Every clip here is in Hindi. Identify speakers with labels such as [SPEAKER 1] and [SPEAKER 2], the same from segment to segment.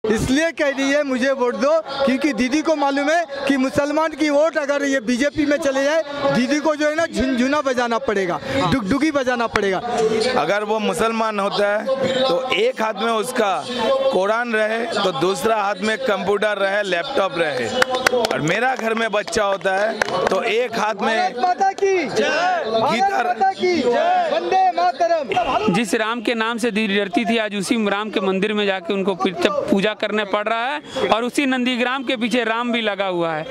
[SPEAKER 1] इसलिए कह रही है मुझे वोट दो, क्योंकि दीदी को मालूम है कि मुसलमान की वोट अगर ये बीजेपी में चले जाए, दीदी को जो है ना झुनझुना बजाना पड़ेगा, डुगडुगी बजाना पड़ेगा।
[SPEAKER 2] अगर वो मुसलमान होता है तो एक हाथ में उसका कुरान रहे तो दूसरा हाथ में कंप्यूटर रहे, लैपटॉप रहे। और मेरा घर में बच्चा होता है तो एक हाथ में
[SPEAKER 1] माता की
[SPEAKER 2] गिटार।
[SPEAKER 1] वंदे मातरम।
[SPEAKER 3] जिस राम के नाम से दीदी डरती थी, आज उसी राम के मंदिर में जाके उनको पूजा करने पड़ रहा है और उसी नंदीग्राम के पीछे राम भी लगा हुआ है।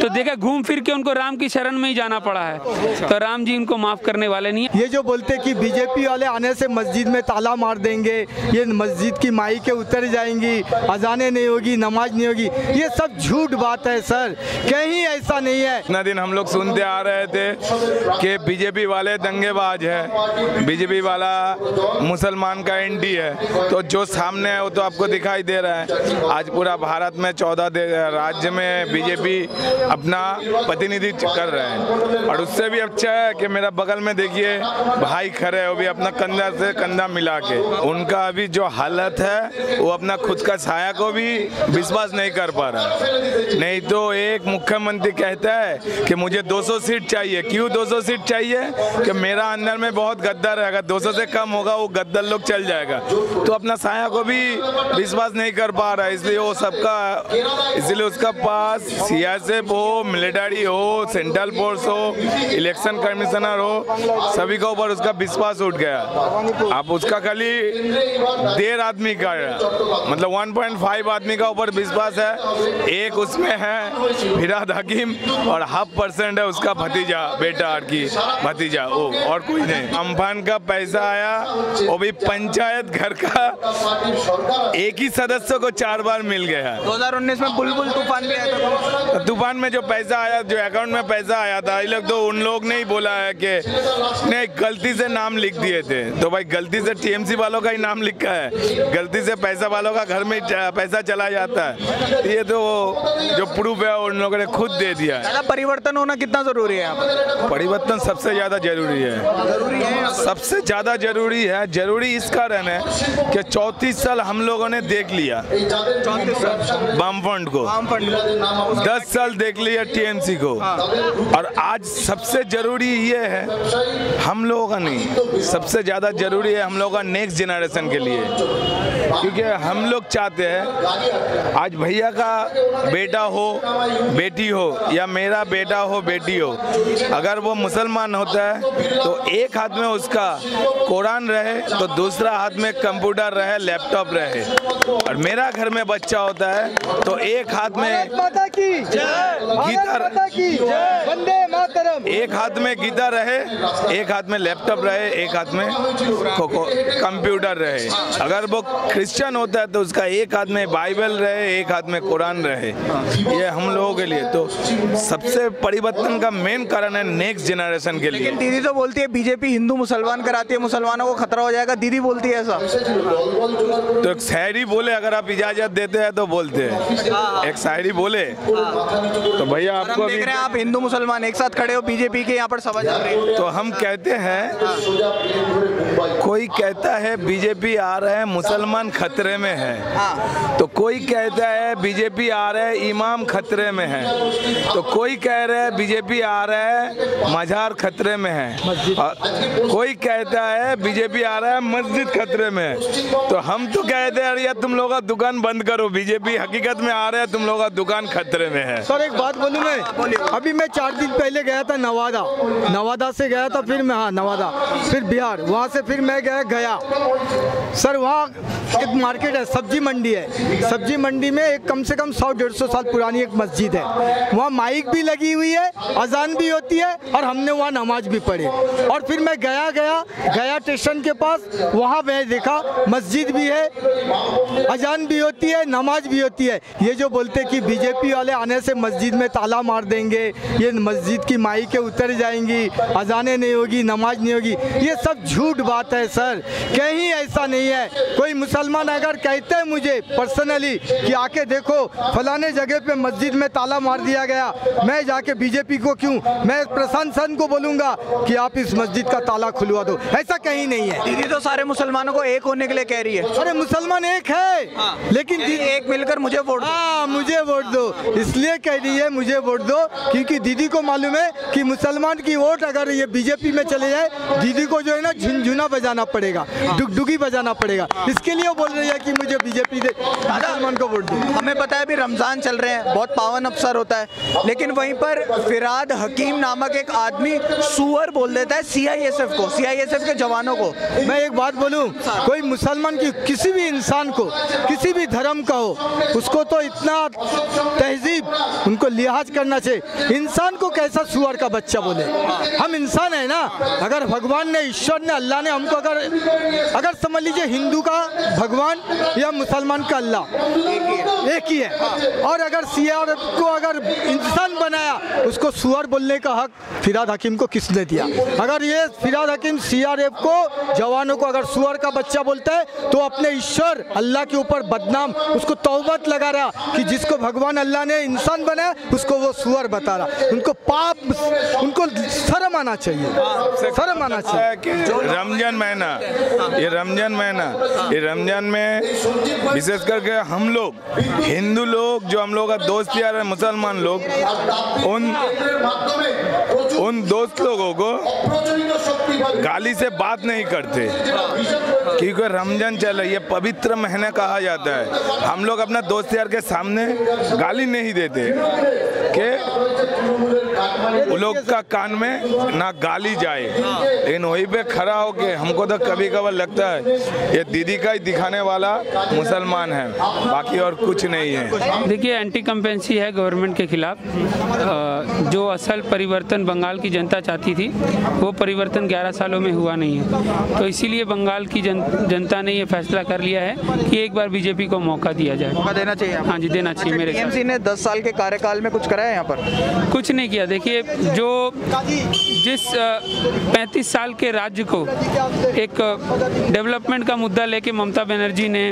[SPEAKER 3] तो देखा घूम फिर के उनको राम की शरण में ही जाना पड़ा है। तो राम जी उनको माफ करने वाले नहीं है।
[SPEAKER 1] ये जो बोलते कि बीजेपी वाले आने से मस्जिद में ताला मार देंगे, ये मस्जिद की माई के उतर जाएंगी, अजाने नहीं होगी, नमाज नहीं होगी, ये सब झूठ बात है सर, कहीं ऐसा नहीं है।
[SPEAKER 2] इतना दिन हम लोग सुनते आ रहे थे कि बीजेपी वाले दंगेबाज है, बीजेपी वाला मुसलमान का एंटी है। तो जो सामने है वो तो आपको दिखाई दे रहा है। आज पूरा भारत में 14 राज्य में बीजेपी अपना प्रतिनिधित्व कर रहे हैं। और उससे भी अच्छा है कि मेरा बगल में देखिए भाई खड़े हैं, वो भी अपना कंधा से कंधा मिला के। उनका अभी जो हालत है वो अपना खुद का साया को भी विश्वास नहीं कर पा रहा है। नहीं तो एक मुख्यमंत्री कहता है कि मुझे 200 सीट चाहिए। क्यों 200 सीट चाहिए? कि मेरा अंदर में बहुत गद्दार है, अगर 200 से कम होगा वो गद्दार लोग चल जाएगा। तो अपना साया को भी विश्वास नहीं कर पा रहा है, इसलिए वो सबका, इसलिए उसका पास सीआरपीएफ हो, मिलिट्री हो, सेंट्रल फोर्स हो, इलेक्शन कमिश्नर हो, सभी के ऊपर उसका विश्वास उठ गया। आप उसका खाली 1.5 आदमी का, मतलब 1.5 आदमी का ऊपर विश्वास है। एक उसमें है फिरहाद हकीम और 0.5% है उसका भतीजा, बेटा की भतीजा, वो और कोई नहीं। अम्फान का पैसा आया, वो भी पंचायत घर का एक ही सदस्य को 4 बार मिल गया।
[SPEAKER 4] 2019 में बुलबुल तूफान भी आया था।
[SPEAKER 2] तूफान में जो पैसा आया, जो अकाउंट में पैसा आया था, ये लोग तो उन लोग ने ही बोला है कि नहीं, गलती से नाम लिख दिए थे। तो भाई गलती से टीएमसी वालों का ही नाम लिखा है, गलती से पैसा वालों का घर में पैसा चला जाता है। ये तो जो प्रूफ है उन लोगों ने खुद दे दिया है।
[SPEAKER 4] परिवर्तन होना कितना जरूरी है?
[SPEAKER 2] परिवर्तन सबसे ज्यादा जरूरी है, सबसे ज्यादा जरूरी है। जरूरी इस कारण है कि 34 साल हम लोगों ने देख लिया वामफ्रंट को, 10 साल देख लिया टीएमसी को। और आज सबसे जरूरी ये है हम लोगों का नहीं, सबसे ज्यादा जरूरी है हम लोगों का नेक्स्ट जनरेशन के लिए। क्योंकि हम लोग चाहते हैं आज भैया का बेटा हो, बेटी हो, या मेरा बेटा हो, बेटी हो, अगर वो मुसलमान होता है तो एक हाथ में उसका कुरान रहे तो दूसरा हाथ में कंप्यूटर रहे, लैपटॉप रहे। और मेरा घर में बच्चा होता है तो एक हाथ में गिटार,
[SPEAKER 1] वंदे मातरम,
[SPEAKER 2] एक हाथ में गिटार रहे, एक हाथ में लैपटॉप रहे, एक हाथ में कंप्यूटर रहे। अगर वो क्रिश्चियन होता है तो उसका एक हाथ में बाइबल रहे, एक हाथ में कुरान रहे। ये हम लोगों के लिए तो सबसे परिवर्तन का मेन कारण है नेक्स्ट जनरेशन के लिए।
[SPEAKER 4] दीदी तो बोलती है बीजेपी हिंदू मुसलमान कराती है, मुसलमानों को खतरा हो जाएगा, दीदी बोलती है ऐसा।
[SPEAKER 2] तो एक शायरी बोले, अगर आप इजाजत देते हैं तो बोलते हैं। एक शायरी बोले तो भैया आपको
[SPEAKER 4] देख रहे हैं आप हिंदू मुसलमान एक साथ खड़े हो, बीजेपी के यहाँ पर सभा चल रही है।
[SPEAKER 2] तो हम कहते हैं, कोई कहता है बीजेपी आ रहे हैं मुसलमान खतरे में है, तो कोई कहता है बीजेपी आ रहे हैं इमाम खतरे में है, तो कोई कह रहे हैं बीजेपी आ रहे हैं मजार खतरे में है, कोई कहता है बीजेपी आ रहा है मस्जिद खतरे में है। तो हम तो कहते हैं यार तुम लोग का दुकान बंद करो, बीजेपी हकीकत में आ रहे हैं, तुम लोग का दुकान खतरे में है।
[SPEAKER 1] सर एक बात बोलूं मैं, अभी मैं 4 दिन पहले गया था नवादा से गया था, फिर मैं नवादा, फिर बिहार, वहाँ से फिर मैं गया सर। वहाँ एक मार्केट है, सब्जी मंडी है, सब्जी मंडी में एक कम से कम 100-150 साल पुरानी एक मस्जिद है। वहाँ माइक भी लगी हुई है, अजान भी होती है और हमने वहाँ नमाज भी पढ़ी। और फिर मैं गया स्टेशन के पास, वहाँ मैं देखा मस्जिद भी है, अजान भी होती है, नमाज भी होती है। ये जो बोलते कि बीजेपी वाले आने से मस्जिद में ताला मार देंगे, ये मस्जिद की माई के उतर जाएंगी, अजाने नहीं होगी, नमाज नहीं होगी, ये सब झूठ बात है सर, कहीं ऐसा नहीं है। कोई मुसलमान अगर कहते हैं मुझे पर्सनली कि आके देखो फलाने जगह पे मस्जिद में ताला मार दिया गया, मैं जाके बीजेपी को क्यों, मैं प्रशासन को बोलूँगा कि आप इस मस्जिद का ताला खुलवा दो। ऐसा कहीं नहीं है।
[SPEAKER 4] दीदी तो सारे मुसलमानों को एक होने के लिए कह रही है।
[SPEAKER 1] अरे मुसलमान एक है, लेकिन
[SPEAKER 4] एक मिलकर मुझे वोट दो।
[SPEAKER 1] हाँ, मुझे वोट दो, इसलिए कह रही है मुझे वोट दो, क्योंकि दीदी को मालूम है कि मुसलमान की वोट अगर ये बीजेपी में चले जाए, दीदी को जो है ना झुनझुना बजाना पड़ेगा, डुगडुगी बजाना पड़ेगा। इसके लिए वो बोल रही है कि मुझे बीजेपी दे, मुसलमान को वोट दो।
[SPEAKER 4] हमें पता है अभी रमजान चल रहे हैं, बहुत पावन अवसर होता है, लेकिन वहीं पर फिराद हकीम नामक एक आदमी सुअर बोल देता है सीआईएसएफ को, सीआईएसएफ के जवानों को।
[SPEAKER 1] मैं एक बात बोलूं, कोई मुसलमान की किसी भी इंसान को, किसी भी धर्म का हो, उसको तो इतना तहजीब, उनको लिहाज करना चाहिए। इंसान को कैसा सुअर का बच्चा बोले? हम इंसान है ना। अगर भगवान ने, ईश्वर ने, अल्लाह ने हमको अगर समझ लीजिए हिंदू का भगवान या मुसलमान का अल्लाह एक ही है, और अगर सीआरएफ को अगर इंसान बनाया, उसको सुअर बोलने का हक फिराद हकीम को किसने दिया? अगर ये फिराद हकीम सीआरएफ को, जवानों को अगर सुअर का बच्चा बोलता है, तो अपने ईश्वर अल्लाह के ऊपर बदनाम, उसको तौबत लगा रहा कि जिसको भगवान अल्लाह ने इंसान बनाया उसको वो सुअर बता रहा। उनको पाप, उनको शर्म आना चाहिए, शर्म आना चाहिए।
[SPEAKER 2] रमजान महीना, ये रमजान में विशेष करके हम लोग हिंदू लोग, जो हम लोग का दोस्त यार है मुसलमान लोग, उन दोस्त लोगों को गाली से बात नहीं करते, क्योंकि रमजान चल रही है, पवित्र महीना कहा जाता है। हम लोग अपना दोस्त यार के सामने गाली नहीं देते कि वो लोग का कान में ना गाली जाए, लेकिन वहीं पे खड़ा होके हमको तो कभी कभार लगता है ये दीदी का ही दिखाने वाला मुसलमान है, बाकी और कुछ नहीं है।
[SPEAKER 3] देखिए, एंटी कंपेंसी है गवर्नमेंट के खिलाफ। जो असल परिवर्तन बंगाल की जनता चाहती थी, वो परिवर्तन 11 सालों में हुआ नहीं है। तो इसीलिए बंगाल की जनता ने ये फैसला कर लिया है कि एक बार बीजेपी को मौका दिया जाए।
[SPEAKER 4] मौका देना चाहिए।
[SPEAKER 3] हाँ जी, देना चाहिए। मेरे
[SPEAKER 4] टीएमसी ने 10 साल के कार्यकाल में कुछ करा है यहाँ पर?
[SPEAKER 3] कुछ नहीं किया। देखिए, जिस 35 साल के राज्य को एक डेवलपमेंट का मुद्दा लेके ममता बनर्जी ने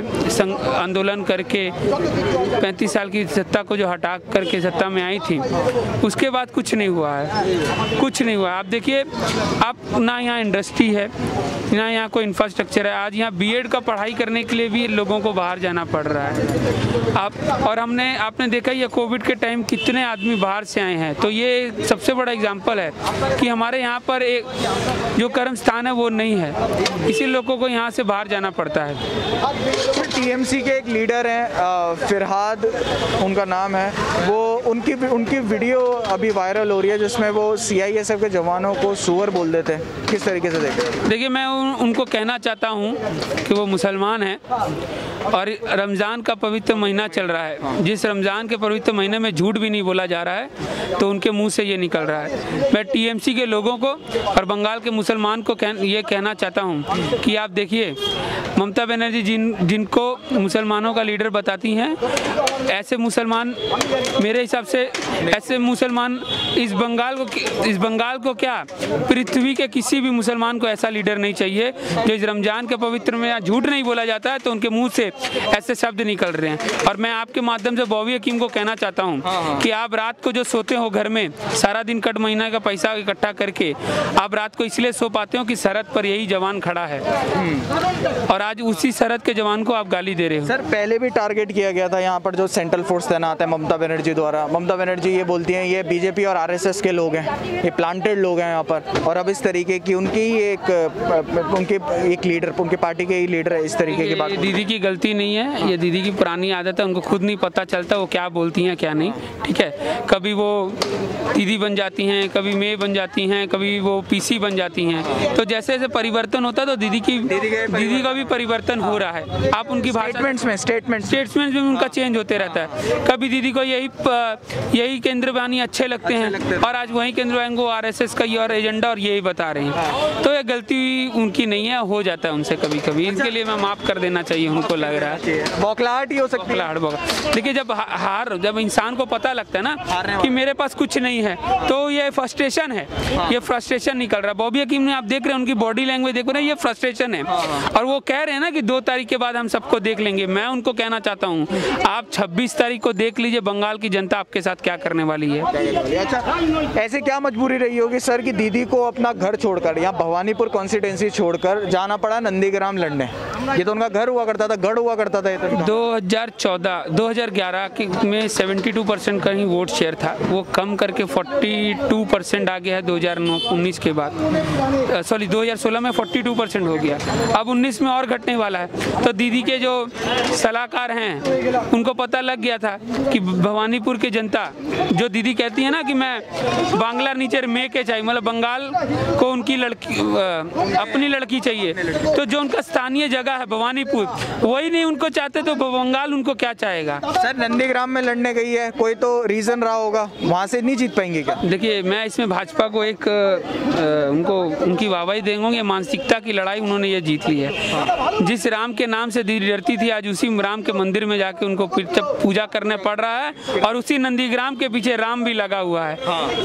[SPEAKER 3] आंदोलन करके 35 साल की सत्ता को जो हटा करके सत्ता में आई थी, उसके बाद कुछ नहीं हुआ है, कुछ नहीं हुआ। आप देखिए, आप ना यहाँ इंडस्ट्री है, ना यहाँ कोई इंफ्रास्ट्रक्चर है। आज यहाँ बीएड का पढ़ाई करने के लिए भी लोगों को बाहर जाना पड़ रहा है। और आपने देखा ही है कोविड के टाइम कितने आदमी बाहर से आए हैं। तो ये सबसे बड़ा एग्जाम्पल है कि हमारे यहाँ पर एक जो कर्म स्थान है वो नहीं है, इसी लोगों को यहाँ से बाहर जाना पड़ता है।
[SPEAKER 4] टीएमसी के एक लीडर हैं फिरहाद, उनका नाम है, वो उनकी वीडियो अभी वायरल हो रही है जिसमें वो सीआईएसएफ के जवानों को सुअर बोल देते हैं। किस तरीके से देखें?
[SPEAKER 3] देखिए, मैं उनको कहना चाहता हूँ कि वो मुसलमान हैं और रमज़ान का पवित्र महीना चल रहा है। जिस रमज़ान के पवित्र महीने में झूठ भी नहीं बोला जा रहा है, तो उनके मुंह से ये निकल रहा है। मैं टीएमसी के लोगों को और बंगाल के मुसलमान को ये कहना चाहता हूँ कि आप देखिए, ममता बनर्जी जिनको मुसलमानों का लीडर बताती हैं, ऐसे मुसलमान, मेरे हिसाब से ऐसे मुसलमान इस बंगाल को क्या, पृथ्वी के किसी भी मुसलमान को ऐसा लीडर नहीं चाहिए जो इस रमजान के पवित्र में झूठ नहीं बोला जाता है तो उनके मुंह से ऐसे शब्द निकल रहे हैं। और मैं आपके माध्यम से बॉबी हकीम को कहना चाहता हूं कि आप रात को जो सोते हो घर में, सारा दिन कट महीना का पैसा इकट्ठा करके आप रात को इसलिए सो पाते हो कि सरहद पर यही जवान खड़ा है, और आज उसी सरहद के जवान को आप गाली दे रहे हो।
[SPEAKER 4] सर, पहले भी टारगेट किया गया था यहाँ पर जो सेंट्रल फोर्स तैनात है ममता बनर्जी द्वारा। ममता बनर्जी ये बोलती हैं ये बीजेपी और आरएसएस के लोग हैं, ये प्लांटेड लोग हैं यहाँ पर, और अब इस तरीके की उनकी एक लीडर, उनकी पार्टी के ही लीडर है, इस तरीके की बात।
[SPEAKER 3] दीदी की गलती नहीं है, ये दीदी की पुरानी आदत है, उनको खुद नहीं पता चलता वो क्या बोलती हैं क्या नहीं। ठीक है, कभी वो दीदी बन जाती हैं, कभी मैं बन जाती हैं, कभी वो पीसी बन जाती हैं। तो जैसे जैसे परिवर्तन होता है तो दीदी का भी परिवर्तन हो रहा है। आप उनकी स्टेटमेंट्स में भी उनका चेंज होते रहता है। कभी दीदी को यही केंद्र बयानी अच्छे लगते हैं और आज वही केंद्र बयानी को आरएसएस का और एजेंडा और यही बता रहे हैं। तो ये गलती उनकी नहीं है, हो जाता है उनसे कभी कभी, इसके लिए मैं माफ़ कर देना चाहिए उनको। लग रहा है।
[SPEAKER 4] बौखलाहट ही हो सकती है।
[SPEAKER 3] देखिए जब इंसान को पता लगता है ना कि मेरे पास कुछ नहीं है तो ये फ्रस्ट्रेशन है, ये फ्रस्ट्रेशन निकल रहा है। बॉबी हकीम ने आप देख रहे हैं उनकी बॉडी लैंग्वेज देख रहे हैं, ये फ्रस्ट्रेशन है। और वो कह रहे हैं ना कि 2 तारीख के बाद हम सबको देख लेंगे। मैं उनको कहना चाहता हूँ आप 26 तारीख को देख लीजिए बंगाल की जनता आपके साथ क्या करने वाली है।
[SPEAKER 4] अच्छा, ऐसे क्या मजबूरी रही होगी सर कि दीदी को अपना घर छोड़कर यहाँ भवानीपुर कॉन्स्टिट्यूंसी छोड़कर जाना पड़ा नंदीग्राम लड़ने? ये तो उनका घर हुआ करता था, गढ़ हुआ करता था।
[SPEAKER 3] 2011 में 72% का ही वोट शेयर था, वो कम करके 42% आ गया है 2019 के बाद। 2016 में 42% हो गया, अब 19 में और घटने वाला है। तो दीदी के जो सलाहकार हैं उनको पता लग गया था कि भवानीपुर की जनता, जो दीदी कहती है ना कि मैं बांग्ला नीचे में के चाहिए, मतलब बंगाल को उनकी लड़की अपनी लड़की चाहिए, तो जो उनका स्थानीय जगह है भवानीपुर वही नहीं उनको चाहते तो बंगाल उनको क्या चाहेगा।
[SPEAKER 4] सर नंदीग्राम में लड़ने गई है, कोई तो रीजन रहा होगा, वहाँ से नहीं जीत पाएंगे क्या?
[SPEAKER 3] देखिए मैं इसमें भाजपा को एक उनको उनकी वाहवाही देंगे, मानसिकता की लड़ाई उन्होंने ये जीत ली है। जिस राम के नाम से दीदी डरती थी आज उसी राम के मंदिर में जाके उनको पूजा करने पड़ रहा है और उसी नंदीग्राम के पीछे राम भी लगा हुआ है।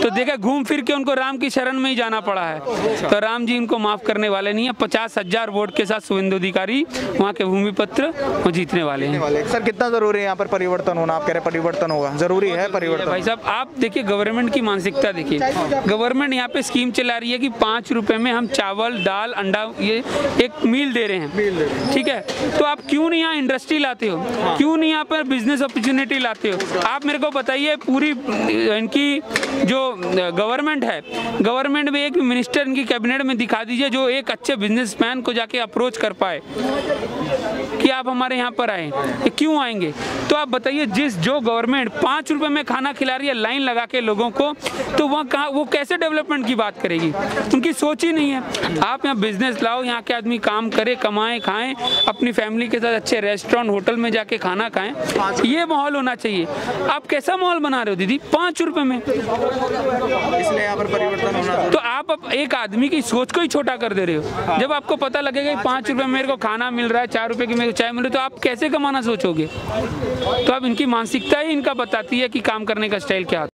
[SPEAKER 3] तो देखा घूम फिर के उनको राम की शरण में ही जाना पड़ा है। तो राम जी उनको माफ करने वाले नहीं है। 50,000 वोट के साथ शुभेंदु अधिकारी वहाँ के भूमिपुत्र वो जीतने वाले हैं।
[SPEAKER 4] सर कितना जरूरी है यहाँ पर परिवर्तन होना? आप कह रहे परिवर्तन होगा, जरूरी है परिवर्तन?
[SPEAKER 3] भाई साहब आप देखिए गवर्नमेंट की मानसिकता देखिए, गवर्नमेंट यहाँ पे स्कीम चला रही है कि 5 रुपए में हम चावल दाल अंडा ये एक मील दे रहे हैं, ठीक है। तो आप क्यों नहीं यहाँ इंडस्ट्री लाते हो, क्यों नहीं यहाँ पर बिजनेस अपॉर्चुनिटी लाते हो? आप मेरे को बताइए पूरी इनकी जो गवर्नमेंट है, गवर्नमेंट में एक मिनिस्टर इनकी कैबिनेट में दिखा दीजिए जो एक अच्छे बिजनेसमैन को जाके अप्रोच कर पाए कि आप हमारे यहाँ पर आए, क्यों आएंगे? तो आप बताइए जो गवर्नमेंट 5 रुपए में खाना खिला रही है लाइन लगा के लोगों को, तो वहाँ कहाँ वो कैसे डेवलपमेंट की बात करेगी? उनकी सोच ही नहीं है। आप यहाँ बिजनेस लाओ, यहाँ के आदमी काम करे, कमाएं, खाएं, अपनी फैमिली के साथ अच्छे रेस्टोरेंट होटल में जाके खाना खाएं, ये माहौल होना चाहिए। आप कैसा माहौल बना रहे हो दीदी 5 रुपए में?
[SPEAKER 4] इसलिए यहाँ पर परिवर्तन होना।
[SPEAKER 3] तो आप एक आदमी की सोच को ही छोटा कर दे रहे हो। जब आपको पता लगेगा 5 रुपए में मेरे को खाना मिल रहा है, 4 रुपए की मेरे को चाय मिल रही है, तो आप कैसे कमाना सोचोगे? तो अब इनकी मानसिकता ही इनका बताती है कि काम करने का स्टाइल क्या होता है।